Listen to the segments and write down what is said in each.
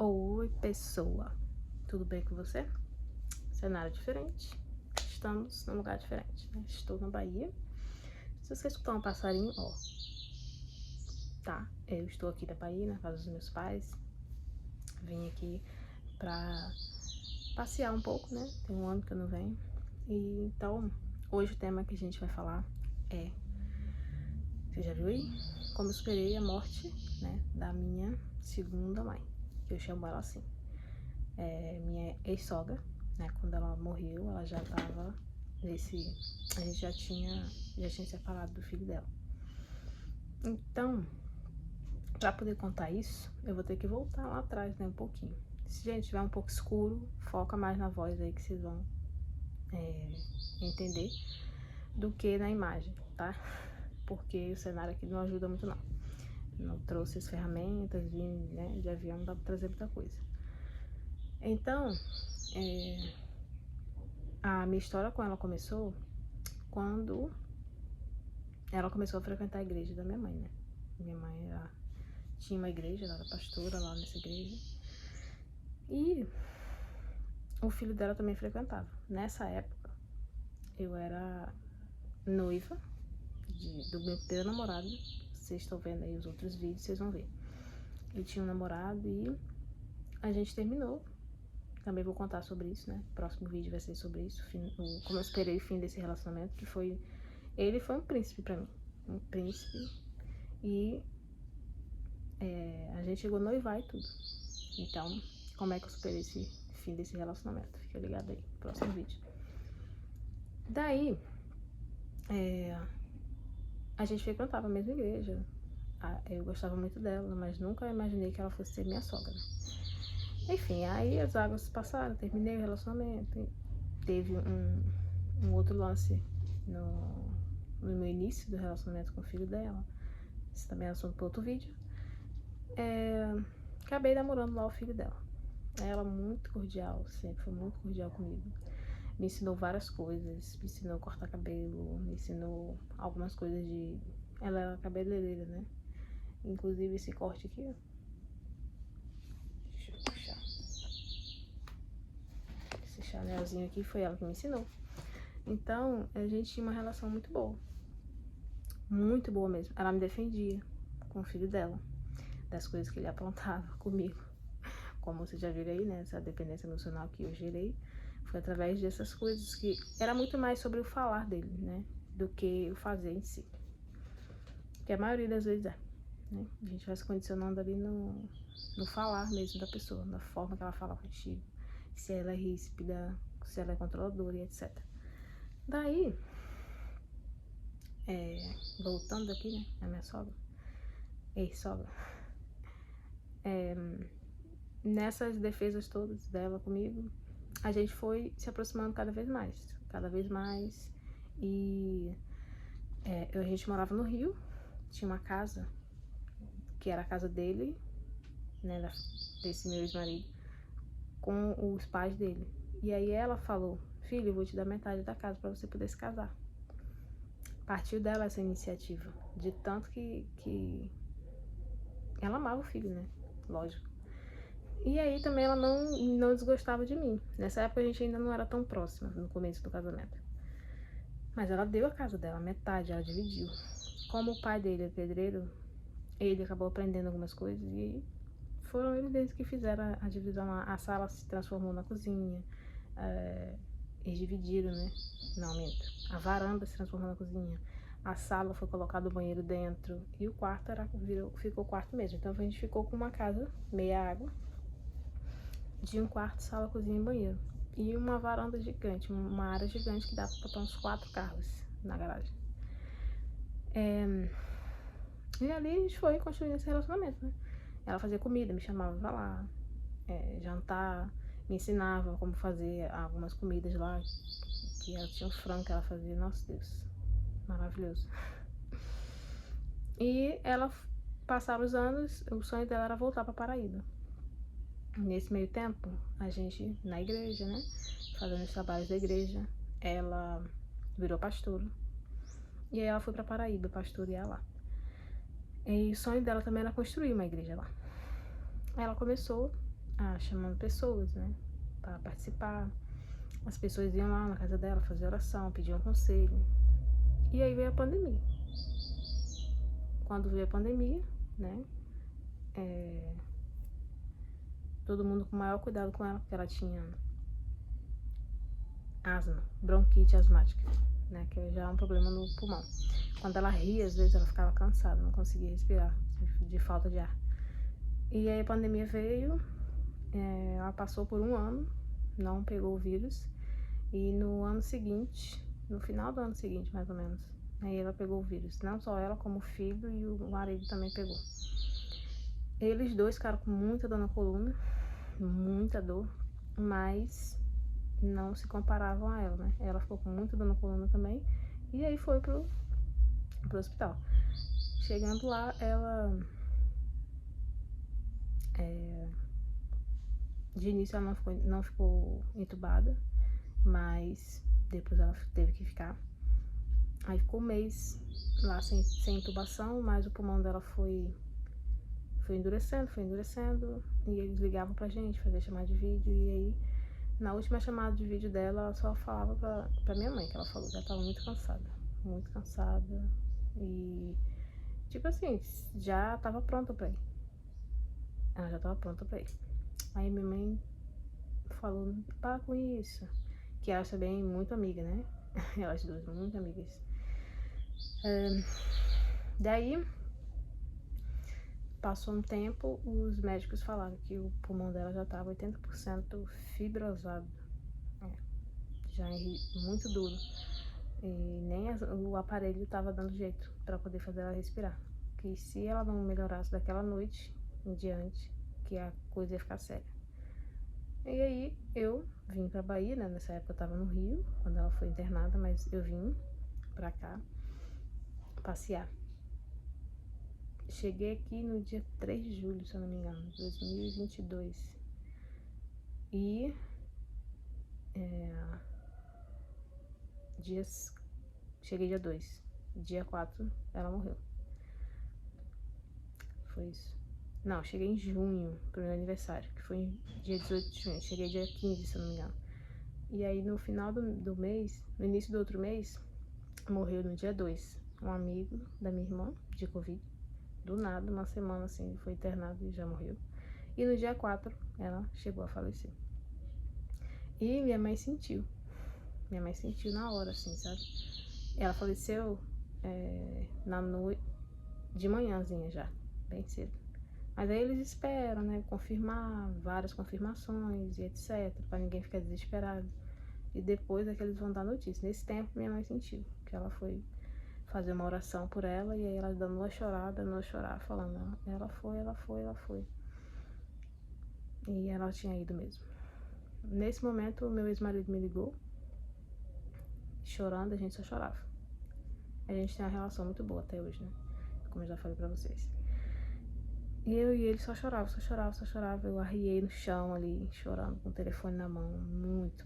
Oi, pessoa. Tudo bem com você? Cenário diferente. Estamos num lugar diferente, né? Estou na Bahia. Se você escutar um passarinho, ó, tá? Eu estou aqui da Bahia, na casa dos meus pais. Vim aqui pra passear um pouco, né? Tem um ano que eu não venho. E então, hoje o tema que a gente vai falar é... Você já viu aí? Como eu esperei a morte, né? Da minha segunda mãe. Eu chamo ela assim. Minha ex-sogra, né, quando ela morreu, ela já tava nesse... A gente já tinha separado do filho dela. Então, pra poder contar isso, eu vou ter que voltar lá atrás, né, um pouquinho. Se, gente, tiver um pouco escuro, foca mais na voz aí que vocês vão entender do que na imagem, tá? Porque o cenário aqui não ajuda muito, não. Não trouxe as ferramentas, né, de avião, não dá pra trazer muita coisa. Então, a minha história com ela começou quando ela começou a frequentar a igreja da minha mãe, né? Minha mãe tinha uma igreja, ela era pastora lá nessa igreja. E o filho dela também frequentava. Nessa época, eu era noiva do meu primeiro namorado. Vocês estão vendo aí os outros vídeos, vocês vão ver. Eu tinha um namorado e a gente terminou. Também vou contar sobre isso, né? O próximo vídeo vai ser sobre isso. Como eu esperei o fim desse relacionamento, que foi... Ele foi um príncipe pra mim. Um príncipe. E a gente chegou a noivar e tudo. Então, como é que eu superei esse fim desse relacionamento? Fica ligado aí, no próximo vídeo. Daí, a gente frequentava a mesma igreja. Eu gostava muito dela, mas nunca imaginei que ela fosse ser minha sogra. Enfim, aí as águas passaram, terminei o relacionamento. Teve um outro lance no meu início do relacionamento com o filho dela. Isso também é assunto para outro vídeo. Acabei namorando lá o filho dela. Ela muito cordial, sempre foi muito cordial comigo. Me ensinou várias coisas, me ensinou a cortar cabelo, me ensinou algumas coisas de... Ela era cabeleireira, né? Inclusive esse corte aqui, ó. Deixa eu puxar. Esse chanelzinho aqui foi ela que me ensinou. Então, a gente tinha uma relação muito boa. Muito boa mesmo. Ela me defendia com o filho dela, das coisas que ele aprontava comigo. Como vocês já viram aí, né? Essa dependência emocional que eu gerei. Foi através dessas coisas que era muito mais sobre o falar dele, né? Do que o fazer em si. Que a maioria das vezes é, né? A gente vai se condicionando ali no falar mesmo da pessoa, na forma que ela fala contigo. Se ela é ríspida, se ela é controladora e etc. Daí, voltando aqui, né? A minha sogra. Ex-sogra. Nessas defesas todas dela comigo, a gente foi se aproximando cada vez mais, e a gente morava no Rio, tinha uma casa, que era a casa dele, né, desse meu ex-marido, com os pais dele, e aí ela falou, filho, eu vou te dar metade da casa pra você poder se casar. Partiu dela essa iniciativa, de tanto que ela amava o filho, né, lógico. E aí também ela não desgostava de mim. Nessa época a gente ainda não era tão próxima, no começo do casamento. Mas ela deu a casa dela, metade, ela dividiu. Como o pai dele é pedreiro, ele acabou aprendendo algumas coisas e foram eles mesmos que fizeram a divisão. A sala se transformou na cozinha, eles dividiram, né? Não, minto. A varanda se transformou na cozinha. A sala foi colocado o banheiro dentro e o quarto ficou quarto mesmo. Então a gente ficou com uma casa meia água, de um quarto, sala, cozinha e banheiro. E uma varanda gigante, uma área gigante que dá pra botar uns 4 carros na garagem. E ali a gente foi construindo esse relacionamento, né? Ela fazia comida, me chamava pra lá, jantar, me ensinava como fazer algumas comidas lá, que ela tinha um frango que ela fazia, nossa Deus, maravilhoso. E ela, passaram os anos, o sonho dela era voltar pra Paraíba. Nesse meio tempo, a gente, na igreja, né, fazendo os trabalhos da igreja, ela virou pastora. E aí ela foi pra Paraíba pastorear lá. E o sonho dela também era construir uma igreja lá. Ela começou, chamando pessoas, né, para participar. As pessoas iam lá na casa dela fazer oração, pediam conselho. E aí veio a pandemia. Quando veio a pandemia, né, todo mundo com o maior cuidado com ela, porque ela tinha asma, bronquite asmática, né, que já é um problema no pulmão. Quando ela ria, às vezes ela ficava cansada, não conseguia respirar, de falta de ar. E aí a pandemia veio, ela passou por 1 ano, não pegou o vírus, e no ano seguinte, no final do ano seguinte, mais ou menos, aí ela pegou o vírus. Não só ela, como o filho e o marido também pegou. Eles dois ficaram com muita dor na coluna, muita dor, mas não se comparavam a ela, né? Ela ficou com muita dor na coluna também, e aí foi pro hospital. Chegando lá, ela... de início ela não ficou entubada, mas depois ela teve que ficar. Aí ficou 1 mês lá sem intubação, mas o pulmão dela foi endurecendo, e eles ligavam pra gente, fazer chamada de vídeo, e aí na última chamada de vídeo dela, ela só falava pra minha mãe, que ela falou que ela tava muito cansada, e tipo assim, já tava pronta pra ir. Ela já tava pronta pra ir. Aí minha mãe falou, para com isso, que elas também muito amiga, né? Elas duas, muito amigas. Daí, passou um tempo, os médicos falaram que o pulmão dela já estava 80% fibrosado, já muito duro, e nem o aparelho estava dando jeito para poder fazer ela respirar, que se ela não melhorasse daquela noite em diante, que a coisa ia ficar séria. E aí eu vim pra Bahia, né? Nessa época eu tava no Rio, quando ela foi internada, mas eu vim pra cá passear. Cheguei aqui no dia 3 de julho, se eu não me engano, 2022. E cheguei dia 2. Dia 4 ela morreu. Foi isso. Não, cheguei em junho, pro meu aniversário, que foi dia 18 de junho. Cheguei dia 15, se eu não me engano. E aí no final do mês, no início do outro mês, morreu no dia 2 um amigo da minha irmã, de Covid. Do nada, uma semana assim, foi internado e já morreu. E no dia 4 ela chegou a falecer. E minha mãe sentiu na hora, assim, sabe? Ela faleceu na noite, de manhãzinha já, bem cedo. Mas aí eles esperam, né, confirmar, várias confirmações e etc, pra ninguém ficar desesperado. E depois é que eles vão dar notícia. Nesse tempo minha mãe sentiu, que ela foi fazer uma oração por ela, e aí ela dando uma chorada, não chorar, falando, ela foi. E ela tinha ido mesmo. Nesse momento, o meu ex-marido me ligou, chorando, a gente só chorava. A gente tem uma relação muito boa até hoje, né? Como eu já falei pra vocês. E eu e ele só chorava. Eu arriei no chão ali, chorando, com o telefone na mão. Muito...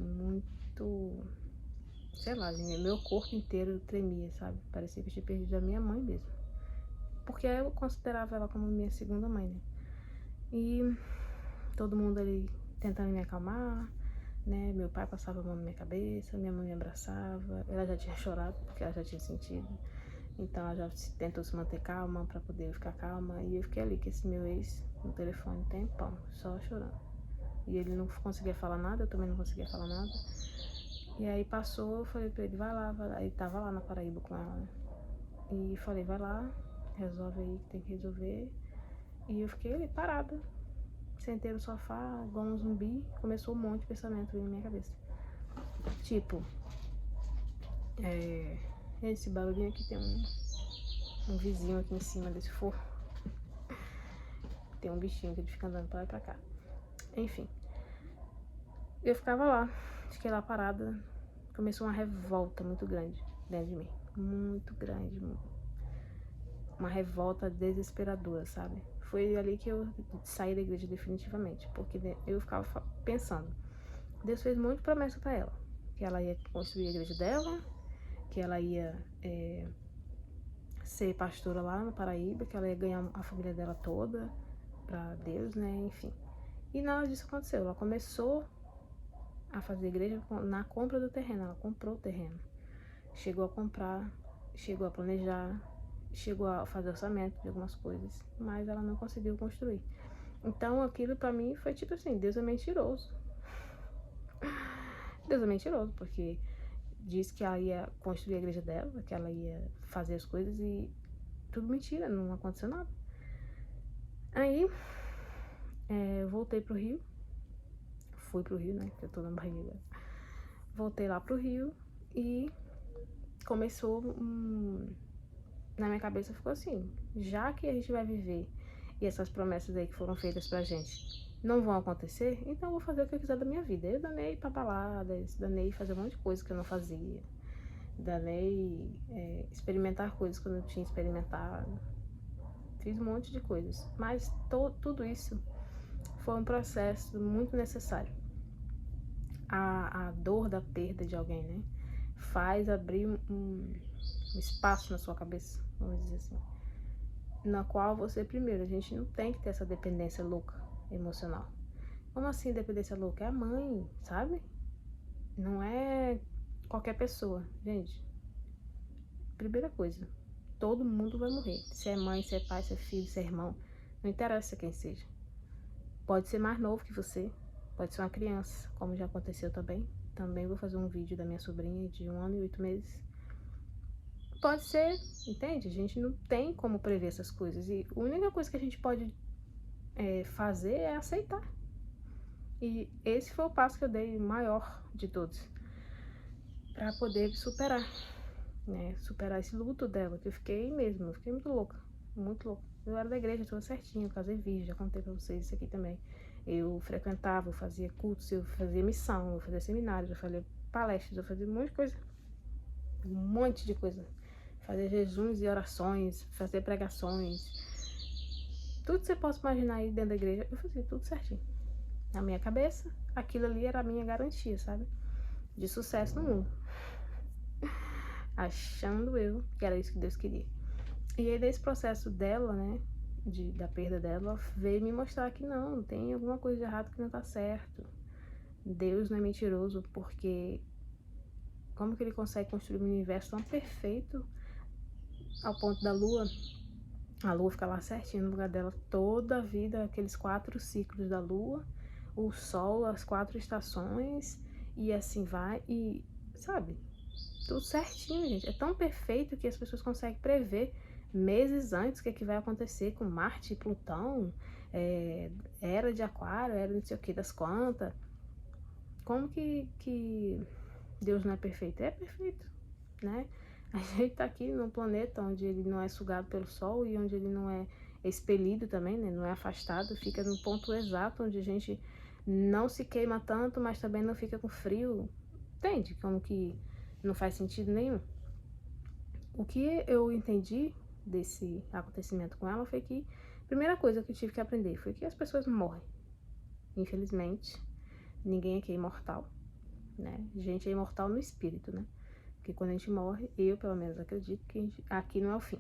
Sei lá, meu corpo inteiro tremia, sabe? Parecia que eu tinha perdido a minha mãe mesmo. Porque eu considerava ela como minha segunda mãe, né? E todo mundo ali tentando me acalmar, né? Meu pai passava a mão na minha cabeça, minha mãe me abraçava. Ela já tinha chorado, porque ela já tinha sentido. Então ela já tentou se manter calma pra poder ficar calma. E eu fiquei ali com esse meu ex no telefone um tempão, só chorando. E ele não conseguia falar nada, eu também não conseguia falar nada. E aí passou, eu falei pra ele, vai lá. Ele tava lá na Paraíba com ela, né? E falei, vai lá, resolve aí que tem que resolver. E eu fiquei ali parada, sentei no sofá, igual um zumbi. Começou um monte de pensamento na minha cabeça. Tipo, esse barulhinho aqui tem um vizinho aqui em cima desse forro. Tem um bichinho que ele fica andando pra lá e pra cá. Enfim, eu ficava lá, fiquei lá parada. Começou uma revolta muito grande dentro de mim. Muito grande. Uma revolta desesperadora, sabe? Foi ali que eu saí da igreja definitivamente. Porque eu ficava pensando, Deus fez muita promessa pra ela. Que ela ia construir a igreja dela, que ela ia ser pastora lá no Paraíba, que ela ia ganhar a família dela toda pra Deus, né? Enfim. E nada disso aconteceu. Ela começou a fazer igreja na compra do terreno. Ela comprou o terreno. Chegou a comprar, chegou a planejar, chegou a fazer orçamento de algumas coisas, mas ela não conseguiu construir. Então aquilo pra mim foi tipo assim, Deus é mentiroso. Deus é mentiroso, porque disse que ela ia construir a igreja dela, que ela ia fazer as coisas e tudo mentira, não aconteceu nada. Aí eu voltei pro Rio, fui pro Rio, né, que eu tô na Bahia agora. Voltei lá pro Rio e começou, na minha cabeça ficou assim, já que a gente vai viver e essas promessas aí que foram feitas pra gente não vão acontecer, então eu vou fazer o que eu quiser da minha vida. Eu danei pra baladas, danei fazer um monte de coisa que eu não fazia, danei experimentar coisas que eu não tinha experimentado, fiz um monte de coisas, mas tudo isso foi um processo muito necessário. A dor da perda de alguém, né, faz abrir um espaço na sua cabeça, vamos dizer assim, na qual você, primeiro, a gente não tem que ter essa dependência louca emocional. Como assim dependência louca? É a mãe, sabe? Não é qualquer pessoa, gente. Primeira coisa, todo mundo vai morrer. Se é mãe, se é pai, se é filho, se é irmão, não interessa quem seja. Pode ser mais novo que você, pode ser uma criança, como já aconteceu também. Também vou fazer um vídeo da minha sobrinha de 1 ano e 8 meses. Pode ser, entende? A gente não tem como prever essas coisas. E a única coisa que a gente pode fazer é aceitar. E esse foi o passo que eu dei, o maior de todos, para poder superar, né? Superar esse luto dela, que eu fiquei mesmo, eu fiquei muito louca, muito louca. Eu era da igreja, toda certinha, eu casei virgem, já contei pra vocês isso aqui também. Eu frequentava, eu fazia cultos, eu fazia missão, eu fazia seminários, eu fazia palestras, eu fazia um monte de coisa. Um monte de coisa. Fazia jejuns e orações, fazia pregações. Tudo que você possa imaginar aí dentro da igreja, eu fazia tudo certinho. Na minha cabeça, aquilo ali era a minha garantia, sabe? De sucesso no mundo. Achando eu que era isso que Deus queria. E aí, desse processo dela, né, da perda dela, veio me mostrar que não, tem alguma coisa de errado que não tá certo. Deus não é mentiroso, porque como que ele consegue construir um universo tão perfeito ao ponto da lua, a lua fica lá certinho no lugar dela toda a vida, aqueles 4 ciclos da lua, o sol, as 4 estações, e assim vai, e sabe, tudo certinho, gente. É tão perfeito que as pessoas conseguem prever meses antes o que, é que vai acontecer com Marte e Plutão, era de Aquário, era não sei o que das quantas. Como que Deus não é perfeito? É perfeito, né? A gente tá aqui num planeta onde ele não é sugado pelo Sol e onde ele não é expelido também, né? Não é afastado, fica no ponto exato onde a gente não se queima tanto, mas também não fica com frio. Entende? Como que não faz sentido nenhum. O que eu entendi desse acontecimento com ela foi que a primeira coisa que eu tive que aprender foi que as pessoas morrem. Infelizmente, ninguém aqui é imortal, né? A gente é imortal no espírito, né? Porque quando a gente morre, eu pelo menos acredito que aqui não é o fim.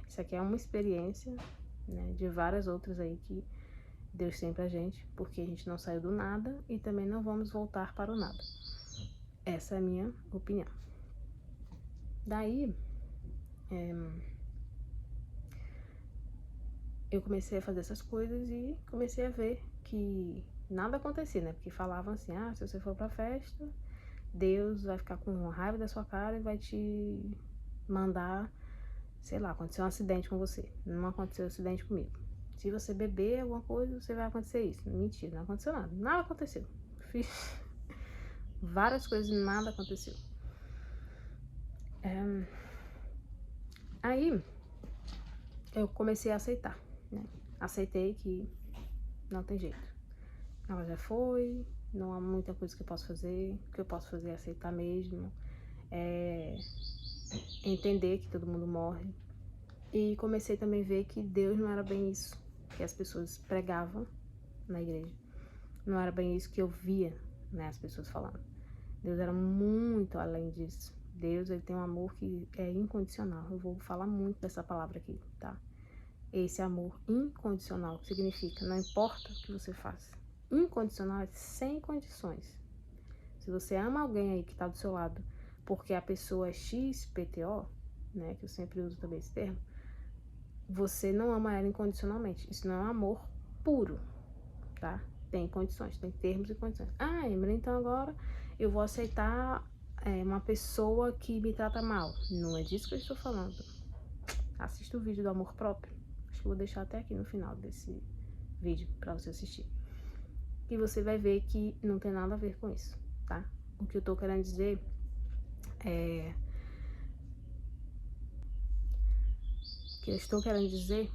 Isso aqui é uma experiência, né, de várias outras aí que Deus tem pra gente, porque a gente não saiu do nada e também não vamos voltar para o nada. Essa é a minha opinião. Daí, eu comecei a fazer essas coisas e comecei a ver que nada acontecia, né? Porque falavam assim, se você for pra festa, Deus vai ficar com raiva da sua cara e vai te mandar, sei lá, acontecer um acidente com você. Não aconteceu um acidente comigo. Se você beber alguma coisa, você vai acontecer isso. Mentira, não aconteceu nada. Nada aconteceu. Fiz várias coisas e nada aconteceu. Aí, eu comecei a aceitar, né? Aceitei que não tem jeito. Ela já foi, não há muita coisa que eu posso fazer. O que eu posso fazer é aceitar mesmo. Entender que todo mundo morre. E comecei também a ver que Deus não era bem isso que as pessoas pregavam na igreja. Não era bem isso que eu via, né, as pessoas falando. Deus era muito além disso. Deus, ele tem um amor que é incondicional. Eu vou falar muito dessa palavra aqui, tá? esse amor incondicional, que significa não importa o que você faça. Incondicional é sem condições. Se você ama alguém aí que está do seu lado porque a pessoa é XPTO, né, que eu sempre uso também esse termo, você não ama ela incondicionalmente. Isso não é um amor puro, tá? Tem condições, tem termos e condições. Ah, Emily, então agora eu vou aceitar uma pessoa que me trata mal. Não é disso que eu estou falando. Assista o vídeo do amor próprio. Acho que eu vou deixar até aqui no final desse vídeo para você assistir. E você vai ver que não tem nada a ver com isso, tá? O que eu tô querendo dizer é... O que eu estou querendo dizer,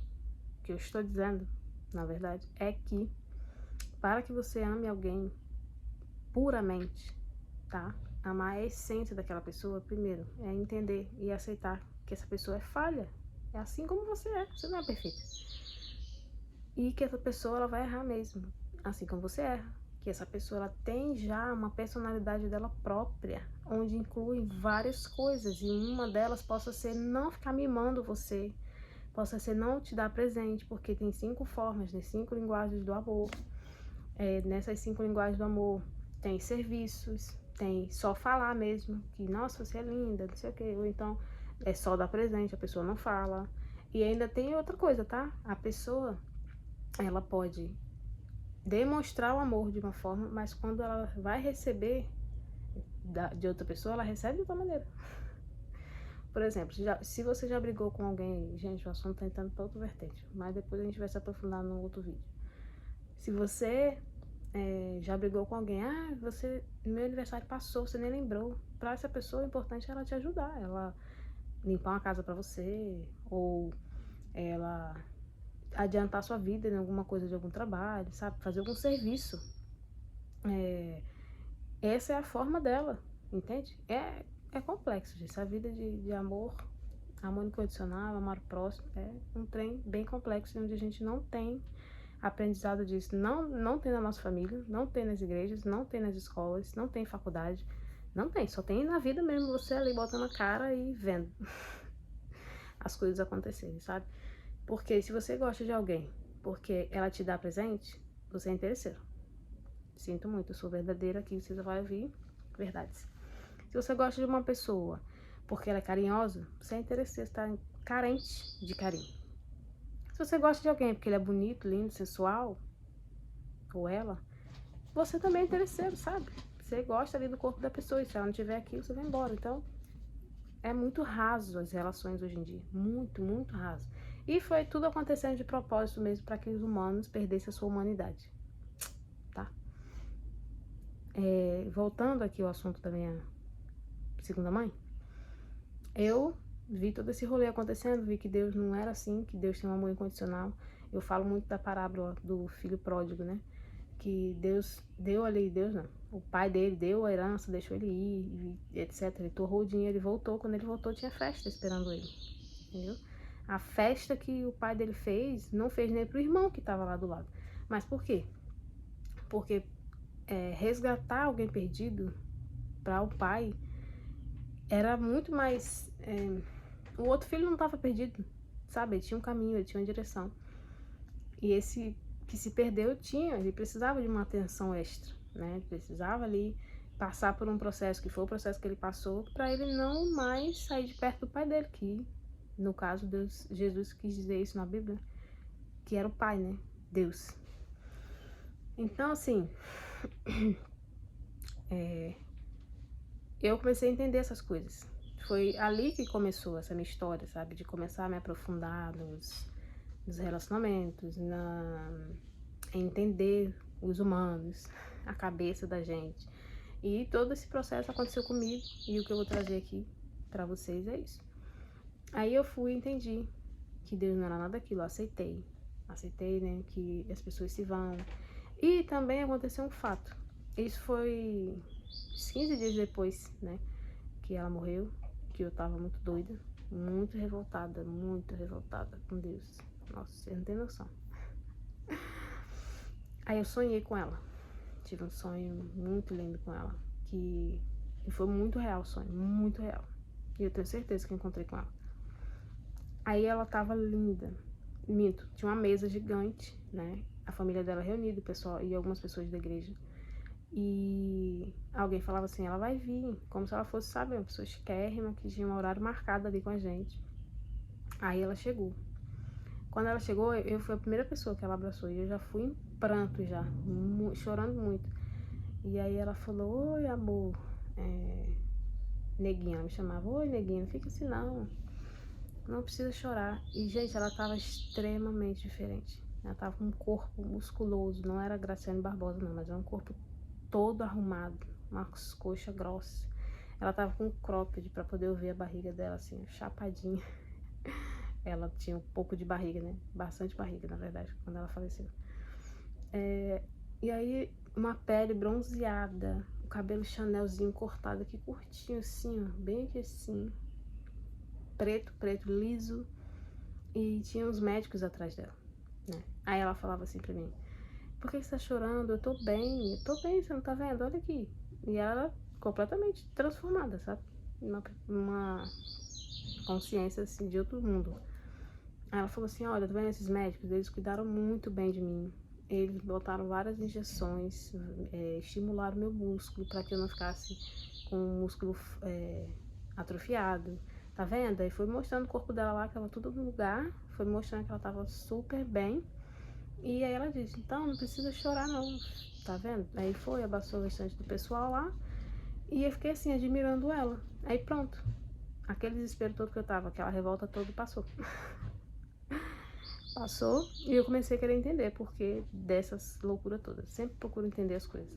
o que eu estou dizendo, na verdade, é que para que você ame alguém puramente, tá? Amar a essência daquela pessoa, primeiro, é entender e aceitar que essa pessoa é falha. É assim como você não é perfeita. E que essa pessoa, ela vai errar mesmo, assim como você erra. Que essa pessoa, ela tem já uma personalidade dela própria, onde inclui várias coisas, e uma delas possa ser não ficar mimando você, possa ser não te dar presente, porque tem 5 formas, né? 5 linguagens do amor. Nessas 5 linguagens do amor, tem serviços, tem só falar mesmo, que nossa, você é linda, não sei o que, ou então é só dar presente, a pessoa não fala. E ainda tem outra coisa, tá? A pessoa, ela pode demonstrar o amor de uma forma, mas quando ela vai receber de outra pessoa, ela recebe de outra maneira. Por exemplo, se você já brigou com alguém, gente, o assunto tá entrando para outra vertente, mas depois a gente vai se aprofundar no outro vídeo. Se você já brigou com alguém, meu aniversário passou, você nem lembrou. Para essa pessoa, o importante é ela te ajudar, ela limpar uma casa para você, ou ela adiantar sua vida em alguma coisa de algum trabalho, sabe? Fazer algum serviço. Essa é a forma dela, entende? É complexo, gente. A vida de amor incondicional, amar o próximo, é um trem bem complexo, onde a gente não tem aprendizado disso. Não tem na nossa família, não tem nas igrejas, não tem nas escolas, não tem em faculdade, não tem. Só tem na vida mesmo, você ali botando a cara e vendo as coisas acontecerem, sabe? Porque se você gosta de alguém porque ela te dá presente, você é interesseiro. Sinto muito, eu sou verdadeira aqui, você vai ouvir verdades. Se você gosta de uma pessoa porque ela é carinhosa, você é interesseiro, está carente de carinho. Se você gosta de alguém porque ele é bonito, lindo, sensual, ou ela, você também é interesseiro, sabe? Você gosta ali do corpo da pessoa, e se ela não tiver aqui, você vai embora. Então, é muito raso as relações hoje em dia. Muito, muito raso. E foi tudo acontecendo de propósito mesmo para que os humanos perdessem a sua humanidade. Tá? Voltando aqui ao assunto da minha segunda mãe, eu vi todo esse rolê acontecendo, vi que Deus não era assim, que Deus tem um amor incondicional. Eu falo muito da parábola do filho pródigo, né? Que Deus deu ali, Deus não, o pai dele deu a herança, deixou ele ir, etc. Ele torrou o dinheiro e voltou. Quando ele voltou, tinha festa esperando ele, entendeu? A festa que o pai dele fez, não fez nem pro irmão que estava lá do lado. Mas por quê? Porque resgatar alguém perdido para o pai era muito mais... o outro filho não estava perdido, sabe? Ele tinha um caminho, ele tinha uma direção. E esse que se perdeu ele precisava de uma atenção extra, né? Ele precisava ali passar por um processo, que foi o processo que ele passou, para ele não mais sair de perto do pai dele, que no caso Jesus quis dizer isso na Bíblia, que era o pai, né? Deus. Então, assim, eu comecei a entender essas coisas. Foi ali que começou essa minha história, sabe? De começar a me aprofundar nos relacionamentos, em entender os humanos, a cabeça da gente. E todo esse processo aconteceu comigo, e o que eu vou trazer aqui pra vocês é isso. Aí eu fui e entendi que Deus não era nada daquilo, eu aceitei. Aceitei, né, que as pessoas se vão. E também aconteceu um fato. Isso foi 15 dias depois, né, que ela morreu, que eu tava muito doida, muito revoltada com Deus. Nossa, você não tem noção. Aí eu sonhei com ela. Tive um sonho muito lindo com ela, e foi muito real o sonho, muito real. E eu tenho certeza que eu encontrei com ela. Aí ela tava linda, minto, tinha uma mesa gigante, né? A família dela reunida, o pessoal e algumas pessoas da igreja. E alguém falava assim, ela vai vir, como se ela fosse, sabe, uma pessoa chiquérrima, que tinha um horário marcado ali com a gente. Aí ela chegou. Quando ela chegou, eu fui a primeira pessoa que ela abraçou, e eu já fui em pranto já, chorando muito. E aí ela falou, oi amor, neguinha, ela me chamava, oi neguinha, não fica assim não precisa chorar. E gente, ela tava extremamente diferente. Ela tava com um corpo musculoso, não era Graciane Barbosa não, mas era um corpo todo arrumado, umas coxas grossas. Ela tava com um cropped pra poder ver a barriga dela assim, chapadinha. Ela tinha um pouco de barriga, né? Bastante barriga, na verdade, quando ela faleceu. E aí, uma pele bronzeada, o cabelo chanelzinho cortado aqui, curtinho assim, ó, bem aqui assim. Preto, liso. E tinha uns médicos atrás dela, né? Aí ela falava assim pra mim, por que você tá chorando? Eu tô bem, você não tá vendo? Olha aqui. E ela completamente transformada, sabe? Uma consciência assim de outro mundo. Aí ela falou assim, olha, tá vendo esses médicos? Eles cuidaram muito bem de mim. Eles botaram várias injeções, estimularam meu músculo para que eu não ficasse com o músculo atrofiado. Tá vendo? Aí foi mostrando o corpo dela lá, que ela tudo no lugar. Foi mostrando que ela tava super bem. E aí ela disse, então não precisa chorar não, tá vendo? Aí foi, abraçou o restante do pessoal lá. E eu fiquei assim, admirando ela. Aí pronto. Aquele desespero todo que eu tava, aquela revolta toda passou. Passou e eu comecei a querer entender porque dessas loucuras todas. Sempre procuro entender as coisas.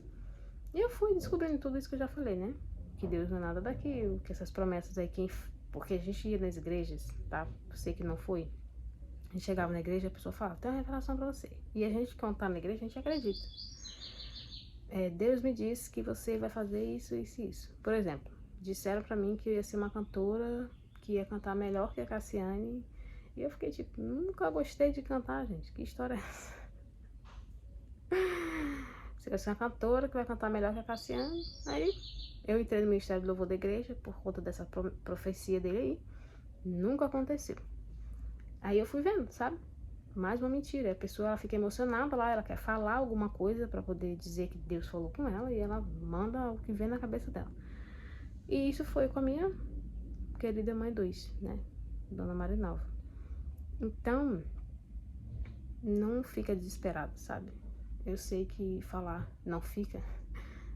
E eu fui descobrindo tudo isso que eu já falei, né? Que Deus não é nada daquilo, que essas promessas aí, porque a gente ia nas igrejas, tá? Você que não foi. A gente chegava na igreja e a pessoa falava, tem uma revelação pra você. E a gente, quando tá na igreja, a gente acredita. Deus me disse que você vai fazer isso, isso e isso. Por exemplo, disseram pra mim que eu ia ser uma cantora que ia cantar melhor que a Cassiane. E eu fiquei tipo, nunca gostei de cantar, gente. Que história é essa? Você vai ser uma cantora que vai cantar melhor que a Cassiane. Aí eu entrei no Ministério do Louvor da igreja por conta dessa profecia dele aí. Nunca aconteceu. Aí eu fui vendo, sabe? Mais uma mentira. A pessoa ela fica emocionada lá, ela quer falar alguma coisa pra poder dizer que Deus falou com ela e ela manda o que vem na cabeça dela. E isso foi com a minha querida mãe 2, né? Dona Marinalva. Então, não fica desesperado, sabe? Eu sei que falar não fica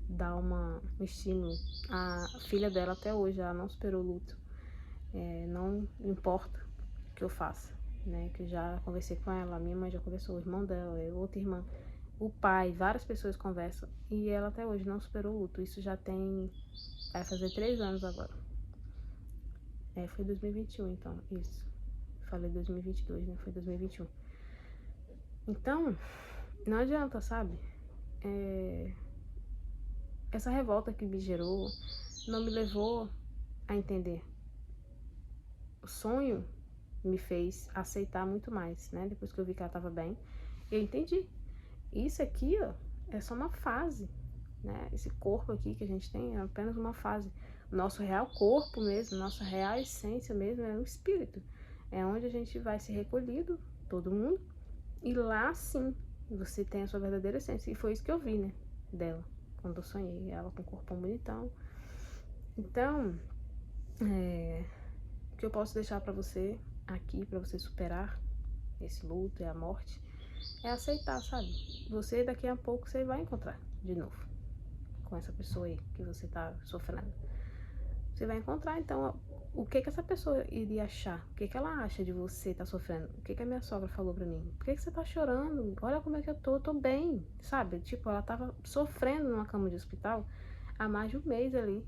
dá um estímulo. A filha dela até hoje, ela não superou o luto. Não importa o que eu faça, né? Que eu já conversei com ela, a minha mãe já conversou, o irmão dela, outra irmã, o pai, várias pessoas conversam. E ela até hoje não superou o luto. Isso já vai fazer 3 anos agora. Foi 2021 então, isso. Falei 2022, né? Foi 2021. Então, não adianta, sabe? Essa revolta que me gerou não me levou a entender. O sonho me fez aceitar muito mais, né? Depois que eu vi que ela tava bem, eu entendi. Isso aqui, ó, é só uma fase, né? Esse corpo aqui que a gente tem é apenas uma fase. O nosso real corpo mesmo, nossa real essência mesmo é o espírito. É onde a gente vai ser recolhido, todo mundo, e lá sim você tem a sua verdadeira essência. E foi isso que eu vi, né? Dela, quando eu sonhei ela com o corpão bonitão. Então, o que eu posso deixar pra você aqui, pra você superar esse luto e a morte, é aceitar, sabe? Você daqui a pouco você vai encontrar de novo com essa pessoa aí que você tá sofrendo. Você vai encontrar, então, o que essa pessoa iria achar? O que ela acha de você tá sofrendo? O que a minha sogra falou pra mim? Por que você tá chorando? Olha como é que eu tô bem, sabe? Tipo, ela tava sofrendo numa cama de hospital há mais de um mês ali.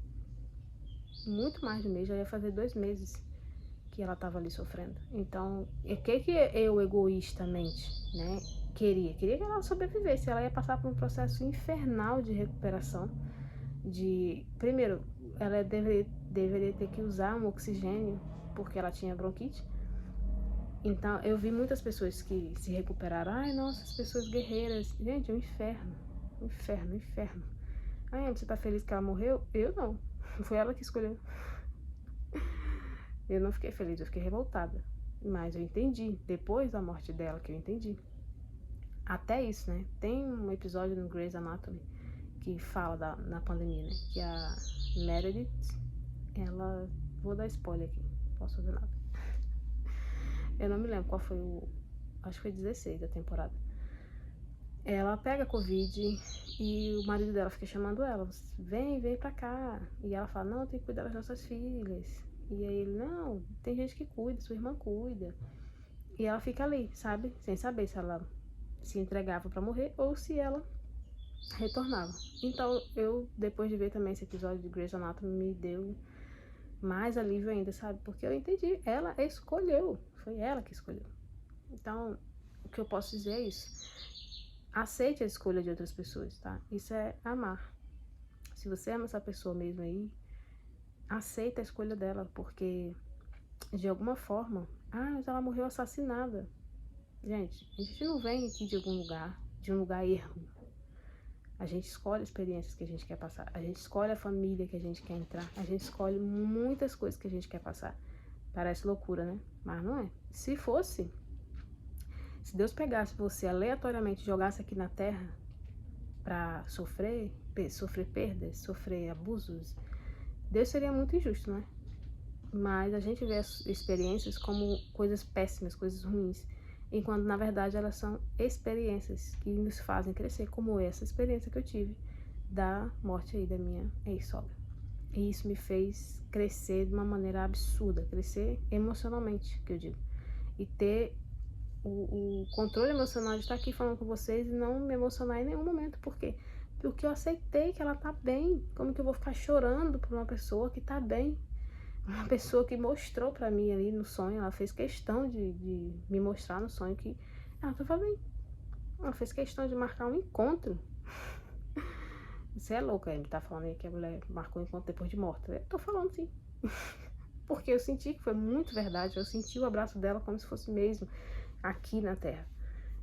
Muito mais de um mês, já ia fazer 2 meses que ela tava ali sofrendo. Então, o que eu egoístamente, né, queria que ela sobrevivesse. Ela ia passar por um processo infernal de recuperação. Primeiro, ela deveria ter que usar um oxigênio porque ela tinha bronquite. Então, eu vi muitas pessoas que se recuperaram. Ai, nossa, as pessoas guerreiras. Gente, é um inferno. Inferno, inferno. Ai, você tá feliz que ela morreu? Eu não. Foi ela que escolheu. Eu não fiquei feliz, eu fiquei revoltada. mas eu entendi, depois da morte dela que eu entendi. Até isso, né? Tem um episódio no Grey's Anatomy que fala na pandemia, né? Que a Meredith, ela... Vou dar spoiler aqui, não posso fazer nada. Eu não me lembro qual foi acho que foi 16 da temporada. Ela pega Covid e o marido dela fica chamando ela. Vem pra cá. E ela fala, não, tem que cuidar das nossas filhas. E aí ele, não, tem gente que cuida, sua irmã cuida. E ela fica ali, sabe? Sem saber se ela se entregava pra morrer ou se ela retornava. Então eu, depois de ver também esse episódio de Grey's Anatomy, me deu mais alívio ainda, sabe? Porque eu entendi, ela escolheu, foi ela que escolheu. Então, o que eu posso dizer é isso. Aceite a escolha de outras pessoas, tá? Isso é amar. Se você ama essa pessoa mesmo aí, aceita a escolha dela, porque de alguma forma, mas ela morreu assassinada. Gente, a gente não vem aqui de algum lugar, de um lugar erro. A gente escolhe experiências que a gente quer passar, a gente escolhe a família que a gente quer entrar, a gente escolhe muitas coisas que a gente quer passar. Parece loucura, né? Mas não é. Se fosse, se Deus pegasse você aleatoriamente e jogasse aqui na Terra pra sofrer perdas, sofrer abusos, Deus seria muito injusto, né? Mas a gente vê as experiências como coisas péssimas, coisas ruins, enquanto na verdade elas são experiências que nos fazem crescer, como essa experiência que eu tive da morte aí da minha ex-sogra. E isso me fez crescer de uma maneira absurda, crescer emocionalmente, que eu digo, e ter o controle emocional de estar aqui falando com vocês e não me emocionar em nenhum momento. Por quê? Porque eu aceitei que ela tá bem. Como que eu vou ficar chorando por uma pessoa que tá bem? Uma pessoa que mostrou pra mim ali no sonho, ela fez questão de me mostrar no sonho que ela tava bem. Ela fez questão de marcar um encontro. Você é louca, ele tá falando aí que a mulher marcou um encontro depois de morta. Eu tô falando sim. Porque eu senti que foi muito verdade. Eu senti o abraço dela como se fosse mesmo aqui na Terra.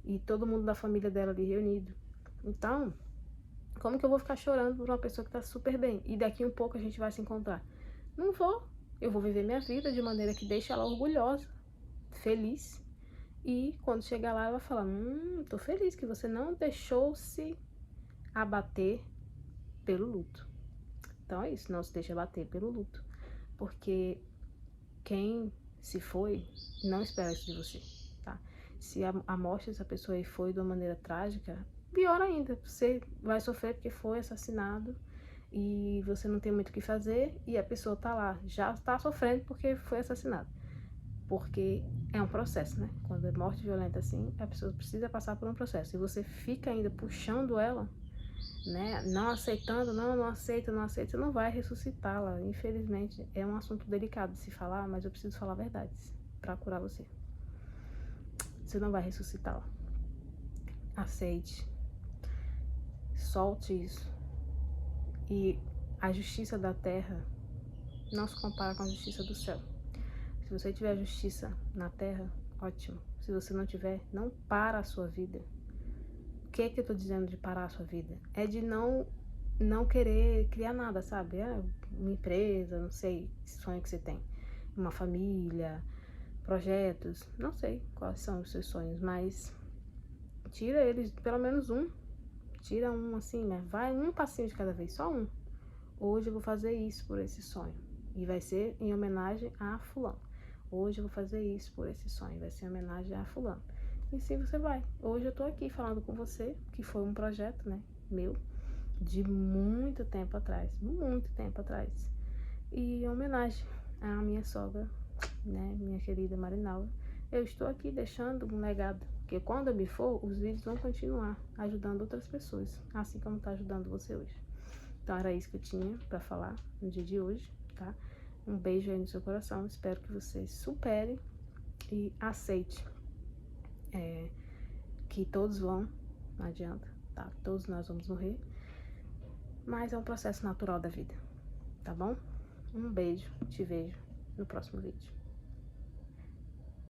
E todo mundo da família dela ali reunido. Então, como que eu vou ficar chorando por uma pessoa que tá super bem? E daqui um pouco a gente vai se encontrar? Não vou. Eu vou viver minha vida de maneira que deixe ela orgulhosa, feliz. E quando chegar lá, ela vai falar, tô feliz que você não deixou-se abater pelo luto. Então é isso, não se deixe abater pelo luto. Porque quem se foi, não espera isso de você, tá? Se a morte dessa pessoa aí foi de uma maneira trágica, pior ainda, você vai sofrer porque foi assassinado e você não tem muito o que fazer e a pessoa tá lá, já tá sofrendo porque foi assassinada. Porque é um processo, né? Quando é morte violenta assim, a pessoa precisa passar por um processo. E você fica ainda puxando ela, né? Não aceitando, não aceita, você não vai ressuscitá-la. Infelizmente, é um assunto delicado de se falar, mas eu preciso falar verdades pra curar você. Você não vai ressuscitá-la. Aceite. Solte isso. E a justiça da terra não se compara com a justiça do céu. Se você tiver justiça na terra, ótimo. Se você não tiver, não para a sua vida. O que é que eu tô dizendo de parar a sua vida? É de não querer criar nada, sabe? Uma empresa, não sei, sonho que você tem. Uma família, projetos, não sei quais são os seus sonhos, mas tira eles, pelo menos um. Tira um assim, né? Vai um passinho de cada vez, só um. Hoje eu vou fazer isso por esse sonho. E vai ser em homenagem a fulano. Hoje eu vou fazer isso por esse sonho. Vai ser em homenagem a fulano. E sim, você vai. Hoje eu tô aqui falando com você, que foi um projeto, né, meu, de muito tempo atrás. Muito tempo atrás. E em homenagem à minha sogra, né, minha querida Marinalva, eu estou aqui deixando um legado. Porque quando eu me for, os vídeos vão continuar ajudando outras pessoas. Assim como tá ajudando você hoje. Então era isso que eu tinha pra falar no dia de hoje, tá? Um beijo aí no seu coração. Espero que você supere e aceite que todos vão, não adianta, tá? Todos nós vamos morrer. Mas é um processo natural da vida, tá bom? Um beijo, te vejo no próximo vídeo.